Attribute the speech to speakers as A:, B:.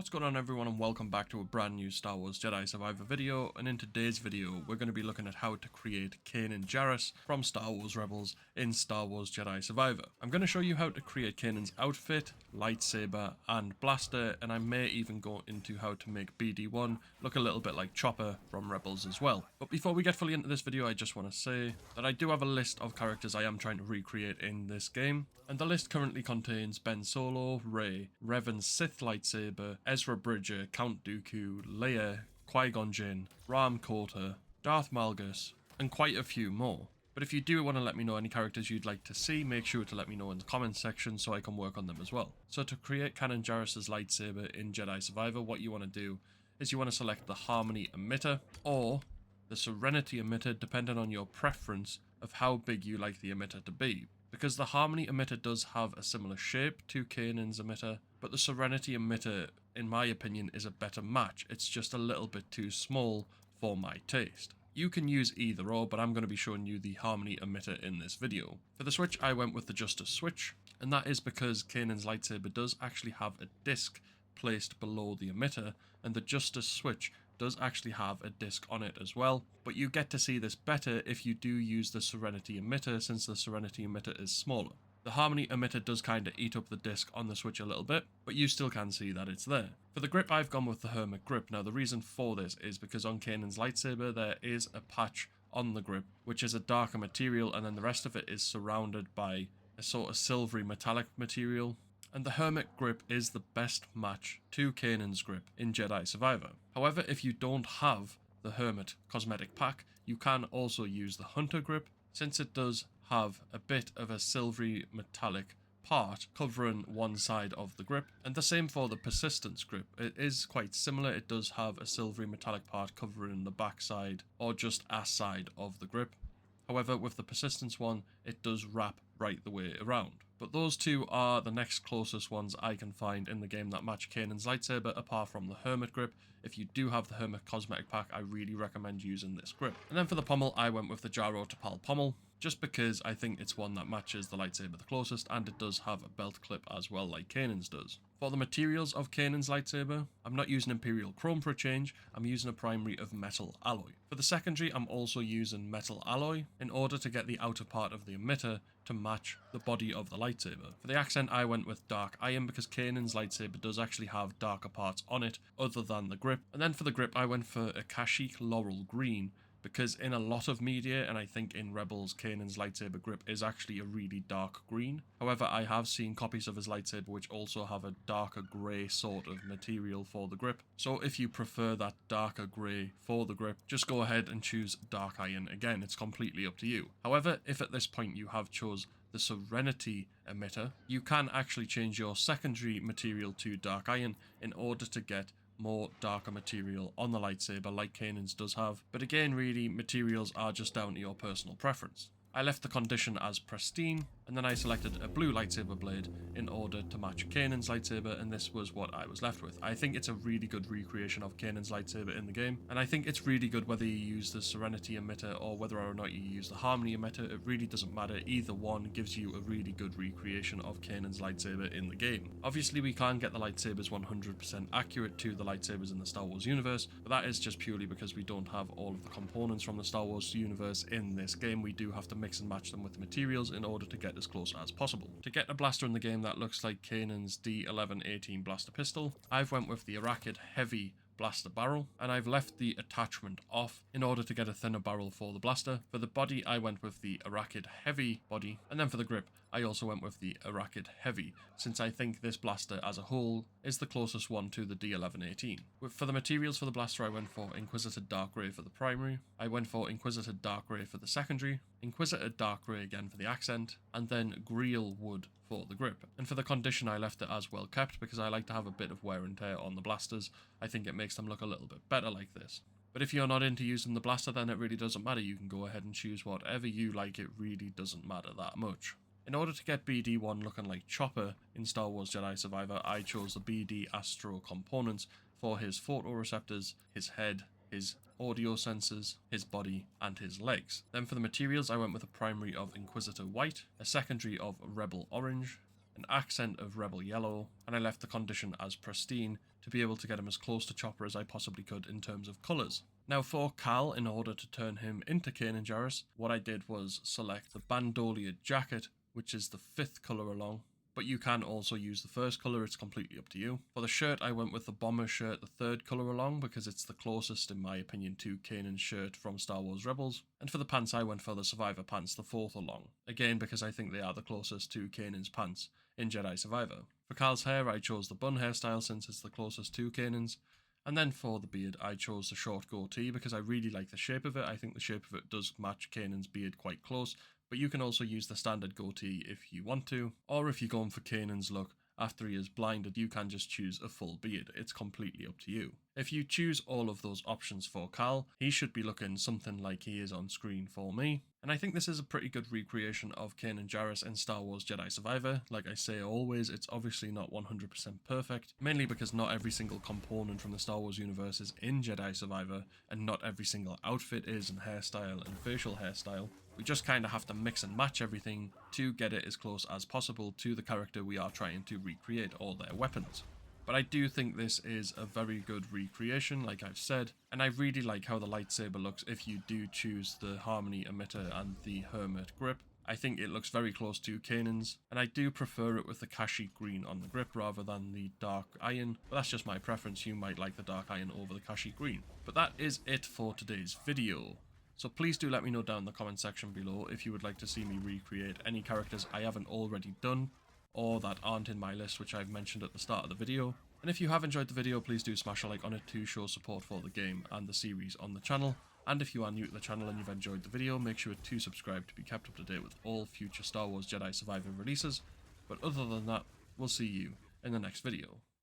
A: What's going on everyone, and welcome back to a brand new Star Wars Jedi Survivor video. And in today's video we're going to be looking at how to create Kanan Jarrus from Star Wars Rebels in Star Wars Jedi Survivor. I'm going to show you how to create Kanan's outfit, lightsaber and blaster, and I may even go into how to make BD1 look a little bit like Chopper from Rebels as well. But before we get fully into this video, I just want to say that I do have a list of characters I am trying to recreate in this game, and the list currently contains Ben Solo, Rey, Revan's Sith lightsaber, Ezra Bridger, Count Dooku, Leia, Qui-Gon Jinn, Ram Kota, Darth Malgus, and quite a few more. But if you do want to let me know any characters you'd like to see, make sure to let me know in the comments section so I can work on them as well. So to create Kanan Jarrus' lightsaber in Jedi Survivor, what you want to do is you want to select the Harmony emitter or the Serenity emitter, depending on your preference of how big you like the emitter to be. Because the Harmony emitter does have a similar shape to Kanan's emitter, but the Serenity emitter, in my opinion, is a better match. It's just a little bit too small for my taste. You can use either or, but I'm going to be showing you the Harmony emitter in this video. For the switch, I went with the Justice switch, and that is because Kanan's lightsaber does actually have a disc placed below the emitter, and the Justice switch does actually have a disc on it as well, but you get to see this better if you do use the Serenity emitter, since the Serenity emitter is smaller. The Harmony emitter does kind of eat up the disc on the switch a little bit, but you still can see that it's there. For the grip, I've gone with the Hermit grip. Now the reason for this is because on Kanan's lightsaber there is a patch on the grip which is a darker material, and then the rest of it is surrounded by a sort of silvery metallic material. And the Hermit grip is the best match to Kanan's grip in Jedi Survivor. However, if you don't have the Hermit cosmetic pack, you can also use the Hunter grip, since it does have a bit of a silvery metallic part covering one side of the grip. And the same for the Persistence grip. It is quite similar. It does have a silvery metallic part covering the back side or just a side of the grip. However, with the Persistence one, it does wrap right the way around. But those two are the next closest ones I can find in the game that match Kanan's lightsaber, apart from the Hermit grip. If you do have the Hermit cosmetic pack, I really recommend using this grip. And then for the pommel, I went with the Jaro Tapal pommel, just because I think it's one that matches the lightsaber the closest, and it does have a belt clip as well like Kanan's does. For the materials of Kanan's lightsaber, I'm not using Imperial Chrome for a change, I'm using a primary of metal alloy. For the secondary, I'm also using metal alloy in order to get the outer part of the emitter to match the body of the lightsaber. For the accent, I went with dark iron because Kanan's lightsaber does actually have darker parts on it other than the grip. And then for the grip, I went for a Kashyyyk Laurel Green, because in a lot of media, and I think in Rebels, Kanan's lightsaber grip is actually a really dark green. However, I have seen copies of his lightsaber which also have a darker grey sort of material for the grip. So if you prefer that darker grey for the grip, just go ahead and choose dark iron. Again, it's completely up to you. However, if at this point you have chose the Serenity emitter, you can actually change your secondary material to dark iron in order to get more darker material on the lightsaber like Kanan's does have. But again, really, materials are just down to your personal preference. I left the condition as pristine, and then I selected a blue lightsaber blade in order to match Kanan's lightsaber, and this was what I was left with. I think it's a really good recreation of Kanan's lightsaber in the game, and I think it's really good whether you use the Serenity emitter or whether or not you use the Harmony emitter. It really doesn't matter. Either one gives you a really good recreation of Kanan's lightsaber in the game. Obviously, we can't get the lightsabers 100% accurate to the lightsabers in the Star Wars universe, but that is just purely because we don't have all of the components from the Star Wars universe in this game. We do have to mix and match them with the materials in order to get as close as possible. To get a blaster in the game that looks like Kanan's D1118 blaster pistol, I've went with the Arachid Heavy blaster barrel, and I've left the attachment off in order to get a thinner barrel for the blaster. For the body, I went with the Arachid Heavy body, and then for the grip, I also went with the Arachid Heavy, since I think this blaster as a whole is the closest one to the D1118. For the materials for the blaster, I went for Inquisitor Dark Grey for the primary, I went for Inquisitor Dark Grey for the secondary, Inquisitor Dark Grey again for the accent, and then Greel Wood for the grip. And for the condition, I left it as well kept because I like to have a bit of wear and tear on the blasters. I think it makes them look a little bit better like this. But if you're not into using the blaster, then it really doesn't matter. You can go ahead and choose whatever you like. It really doesn't matter that much. In order to get BD1 looking like Chopper in Star Wars Jedi Survivor, I chose the BD Astro components for his photoreceptors, his head, his audio sensors, his body, and his legs. Then for the materials, I went with a primary of Inquisitor White, a secondary of Rebel Orange, an an accent of rebel yellow, and I left the condition as pristine to be able to get him as close to Chopper as I possibly could in terms of colours. Now for Cal, in order to turn him into Kanan Jarrus, what I did was select the Bandolier jacket, which is the 5th colour along, but you can also use the 1st colour, it's completely up to you. For the shirt, I went with the bomber shirt, the 3rd colour along, because it's the closest, in my opinion, to Kanan's shirt from Star Wars Rebels. And for the pants, I went for the Survivor pants, the 4th along, again because I think they are the closest to Kanan's pants in Jedi Survivor. For Cal's hair, I chose the bun hairstyle since it's the closest to Kanan's. And then for the beard, I chose the short goatee because I really like the shape of it. I think the shape of it does match Kanan's beard quite close, but you can also use the standard goatee if you want to, or if you're going for Kanan's look after he is blinded, you can just choose a full beard. It's completely up to you. If you choose all of those options for Cal, he should be looking something like he is on screen for me. And I think this is a pretty good recreation of Kanan Jarrus in Star Wars Jedi Survivor. Like I say always, it's obviously not 100% perfect, mainly because not every single component from the Star Wars universe is in Jedi Survivor, and not every single outfit is, and hairstyle and facial hairstyle. We just kind of have to mix and match everything to get it as close as possible to the character we are trying to recreate, or their weapons. But I do think this is a very good recreation, like I've said, and I really like how the lightsaber looks if you do choose the Harmony emitter and the Hermit grip. I think it looks very close to Kanan's, and I do prefer it with the Kashyyyk green on the grip rather than the dark iron, but that's just my preference. You might like the dark iron over the Kashyyyk green. But that is it for today's video. So please do let me know down in the comment section below if you would like to see me recreate any characters I haven't already done, or that aren't in my list which I've mentioned at the start of the video. And if you have enjoyed the video, please do smash a like on it to show support for the game and the series on the channel. And if you are new to the channel and you've enjoyed the video, make sure to subscribe to be kept up to date with all future Star Wars Jedi Survivor releases. But other than that, we'll see you in the next video.